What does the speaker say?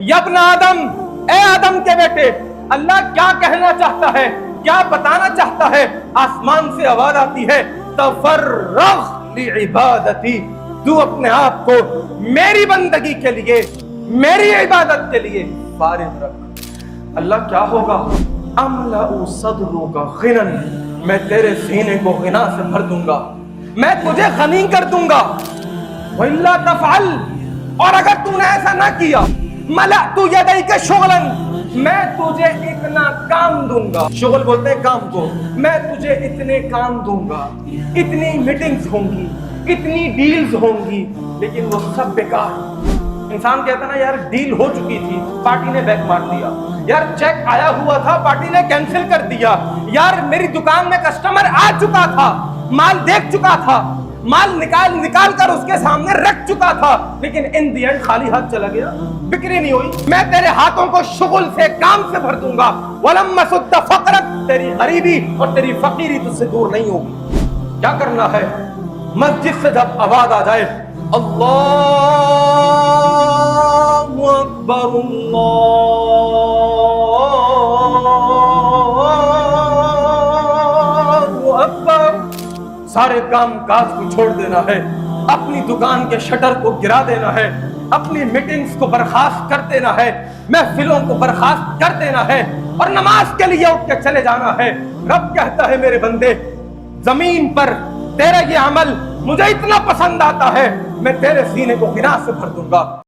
یا ابن آدم، اے آدم کے بیٹے، اللہ کیا کہنا چاہتا ہے، کیا بتانا چاہتا ہے؟ آسمان سے آواز آتی ہے تفرغ لعبادتی، تو اپنے آپ کو میری بندگی کے لیے، میری عبادت کے لیے فارغ رکھ۔ اللہ کیا ہوگا؟ املأ صدرک غنا، میں تیرے سینے کو غنا سے بھر دوں گا، میں تجھے غنی کر دوں گا۔ وَإِلَّا تَفْعَلْ، اور اگر تو نے ایسا نہ کیا، ملأت یدیک شغلا، میں تجھے اتنا کام دوں گا۔ شغل بولتے ہیں کام کو، میں تجھے اتنے کام دوں گا، اتنی میٹنگز ہوں گی، اتنی ڈیلز ہوں گی، لیکن وہ سب بیکار۔ انسان کہتا نا یار ڈیل ہو چکی تھی، پارٹی نے بیک مار دیا، یار چیک آیا ہوا تھا، پارٹی نے کینسل کر دیا، یار میری دکان میں کسٹمر آ چکا تھا، مال دیکھ چکا تھا، مال نکال کر اس کے سامنے رکھ چکا تھا، لیکن ان دی اینڈ خالی ہاتھ چلا گیا، بکری نہیں ہوئی۔ میں تیرے ہاتھوں کو شغل سے، کام سے بھر دوں گا۔ وَلَمَّ سُدَّ فَقْرَكَ، تیری غریبی اور تیری فقیری تجھ سے دور نہیں ہوگی۔ کیا کرنا ہے؟ مسجد سے جب آواز آ جائے اللہ اکبر اللہ اکبر، سارے کام کاج کو چھوڑ دینا ہے، اپنی دکان کے شٹر کو گرا دینا ہے، اپنی میٹنگز کو برخاست کر دینا ہے، محفلوں کو برخاست کر دینا ہے، اور نماز کے لیے اٹھ کے چلے جانا ہے۔ رب کہتا ہے میرے بندے، زمین پر تیرا یہ عمل مجھے اتنا پسند آتا ہے، میں تیرے سینے کو غنا سے بھر دوں گا۔